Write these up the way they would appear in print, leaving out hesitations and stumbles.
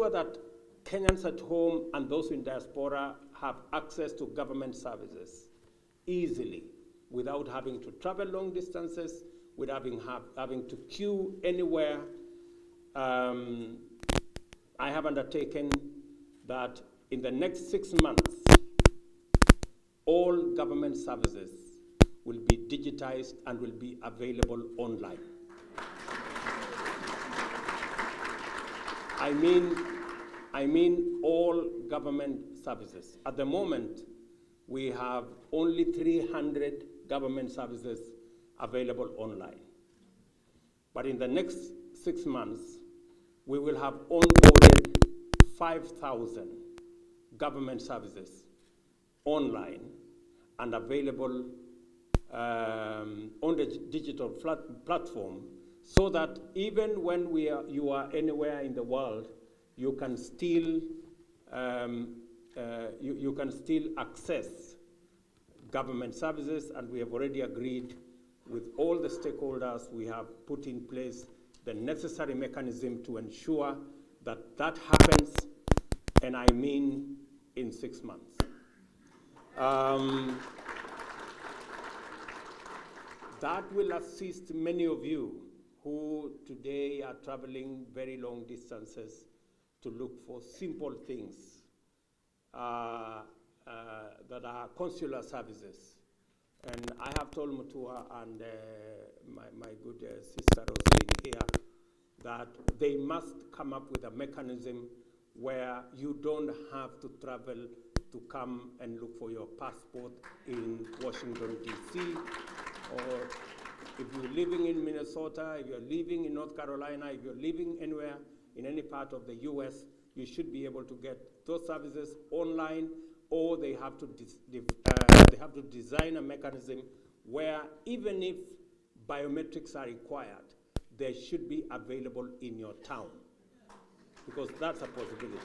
ensure that Kenyans at home and those in diaspora have access to government services easily without having to travel long distances, without having to queue anywhere. I have undertaken that in the next 6 months, all government services will be digitized and will be available online. I mean all government services. At the moment, we have only 300 government services available online. But in the next 6 months, we will have onboarded 5,000 government services online and available on the digital platform, so that even when you are anywhere in the world, you can still access government services. And we have already agreed with all the stakeholders. We have put in place the necessary mechanism to ensure that that happens, and I mean in 6 months. That will assist many of you who today are traveling very long distances to look for simple things that are consular services. And I have told Mutua and my good sister Rosaline here that they must come up with a mechanism where you don't have to travel to come and look for your passport in Washington, D.C., or if you're living in Minnesota, if you're living in North Carolina, if you're living anywhere in any part of the U.S., you should be able to get those services online, or they have to design a mechanism where even if biometrics are required, they should be available in your town, because that's a possibility.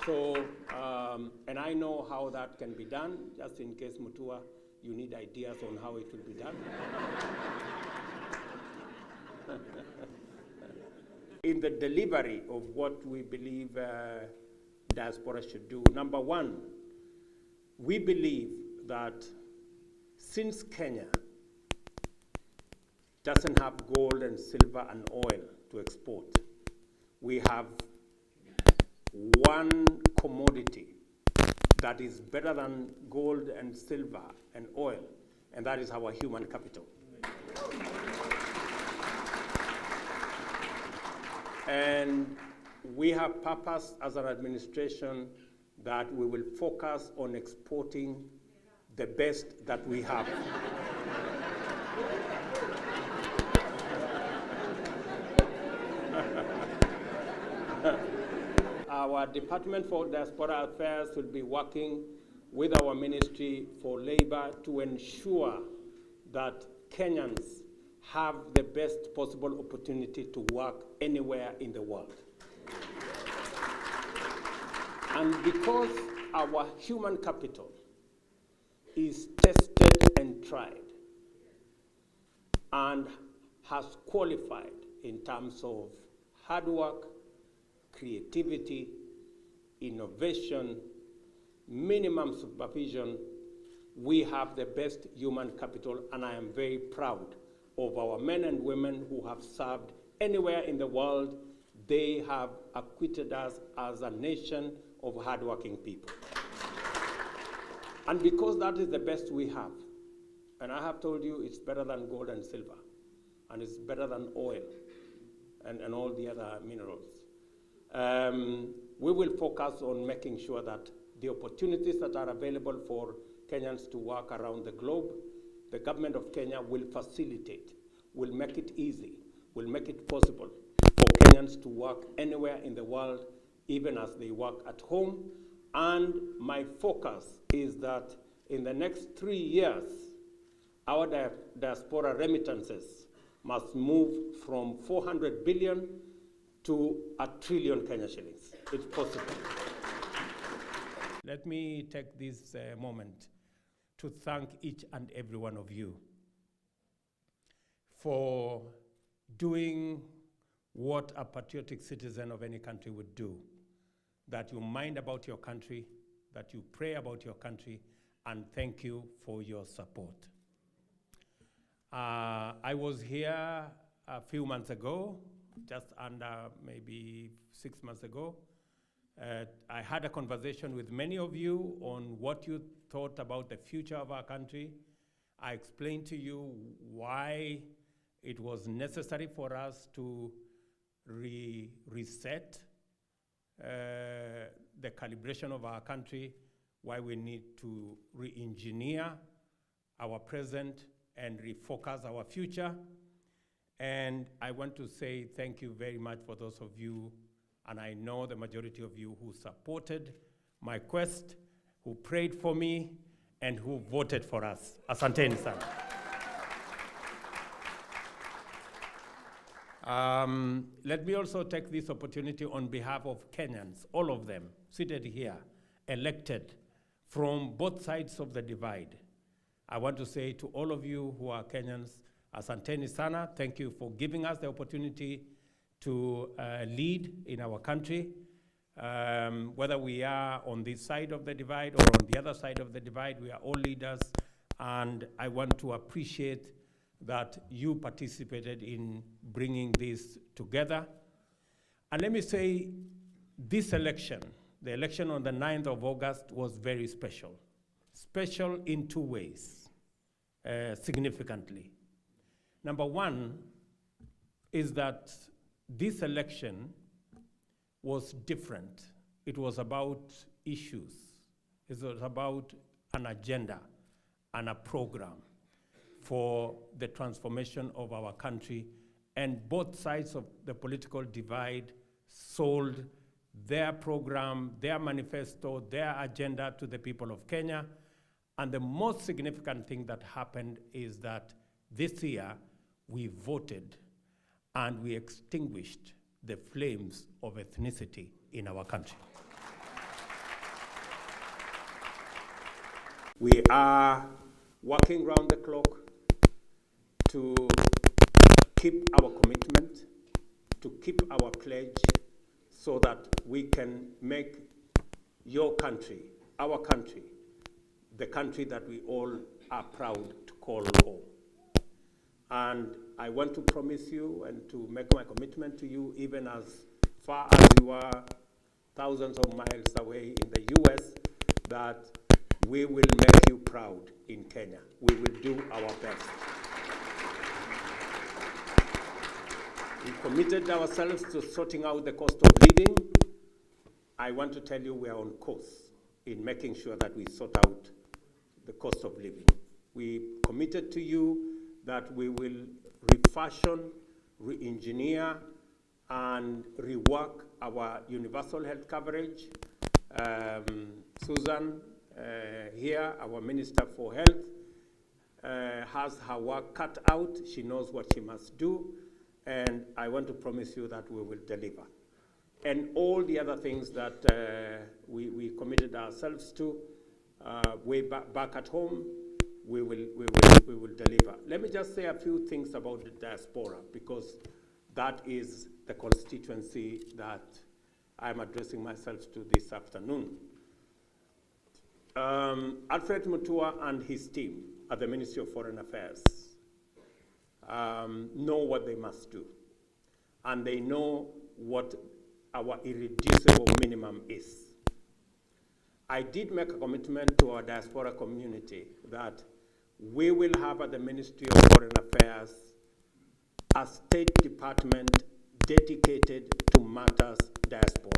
So, and I know how that can be done, just in case, Mutua, you need ideas on how it will be done. In the delivery of what we believe diaspora should do, number one, we believe that since Kenya doesn't have gold and silver and oil to export, we have one commodity that is better than gold and silver and oil, and that is our human capital. And we have purpose as an administration that we will focus on exporting the best that we have. Our Department for Diaspora Affairs will be working with our Ministry for Labor to ensure that Kenyans have the best possible opportunity to work anywhere in the world. And because our human capital is tested and tried and has qualified in terms of hard work, creativity, innovation, minimum supervision, we have the best human capital, and I am very proud of our men and women who have served anywhere in the world. They have acquitted us as a nation of hardworking people. And because that is the best we have, and I have told you it's better than gold and silver, and it's better than oil and all the other minerals, we will focus on making sure that the opportunities that are available for Kenyans to work around the globe, the government of Kenya will facilitate, will make it easy, will make it possible for Kenyans to work anywhere in the world, even as they work at home. And my focus is that in the next 3 years, our diaspora remittances must move from 400 billion to 1 trillion Kenya shillings. It's possible. Let me take this moment to thank each and every one of you for doing what a patriotic citizen of any country would do, that you mind about your country, that you pray about your country, and thank you for your support. I was here a few months ago, just under maybe 6 months ago. I had a conversation with many of you on what you thought about the future of our country. I explained to you why it was necessary for us to reset the calibration of our country, why we need to re-engineer our present and refocus our future. And I want to say thank you very much for those of you, and I know the majority of you who supported my quest, who prayed for me, and who voted for us. Asanteni sana. Let me also take this opportunity on behalf of Kenyans, all of them seated here, elected from both sides of the divide. I want to say to all of you who are Kenyans, asanteni sana, thank you for giving us the opportunity to lead in our country. Whether we are on this side of the divide or on the other side of the divide, we are all leaders, and I want to appreciate that you participated in bringing this together. And let me say, this election, the election on the 9th of August, was very special. Special in two ways, significantly. Number one is that this election was different. It was about issues. It was about an agenda and a program for the transformation of our country, and both sides of the political divide sold their program, their manifesto, their agenda to the people of Kenya. And the most significant thing that happened is that this year we voted and we extinguished the flames of ethnicity in our country. We are working round the clock to keep our commitment, to keep our pledge, so that we can make your country, our country, the country that we all are proud to call home. And I want to promise you and to make my commitment to you, even as far as you are thousands of miles away in the US, that we will make you proud in Kenya. We will do our best. We committed ourselves to sorting out the cost of living. I want to tell you we are on course in making sure that we sort out the cost of living. We committed to you that we will refashion, re-engineer, and rework our universal health coverage. Susan here, our Minister for Health, has her work cut out. She knows what she must do, and I want to promise you that we will deliver. And all the other things that we committed ourselves to way back at home, we will deliver. Let me just say a few things about the diaspora, because that is the constituency that I'm addressing myself to this afternoon. Alfred Mutua and his team at the Ministry of Foreign Affairs know what they must do, and they know what our irreducible minimum is. I did make a commitment to our diaspora community that we will have at the Ministry of Foreign Affairs a State Department dedicated to matters diaspora.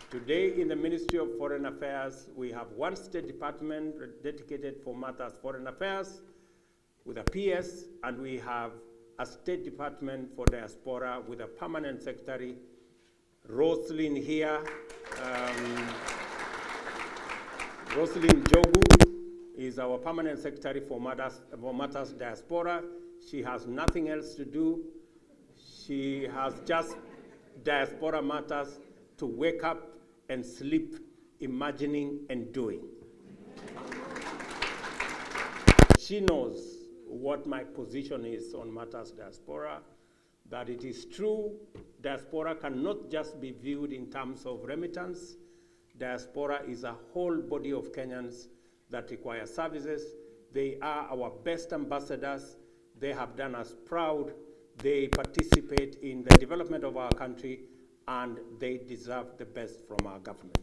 Today in the Ministry of Foreign Affairs, we have one State Department dedicated for matters foreign affairs with a PS, and we have a State Department for diaspora with a permanent secretary. Roslyn here, Roslyn Jogu is our permanent secretary for matters diaspora. She has nothing else to do. She has just diaspora matters to wake up and sleep, imagining and doing. She knows what my position is on matters diaspora, that it is true diaspora cannot just be viewed in terms of remittance. Diaspora is a whole body of Kenyans that require services. They are our best ambassadors. They have done us proud. They participate in the development of our country, and they deserve the best from our government.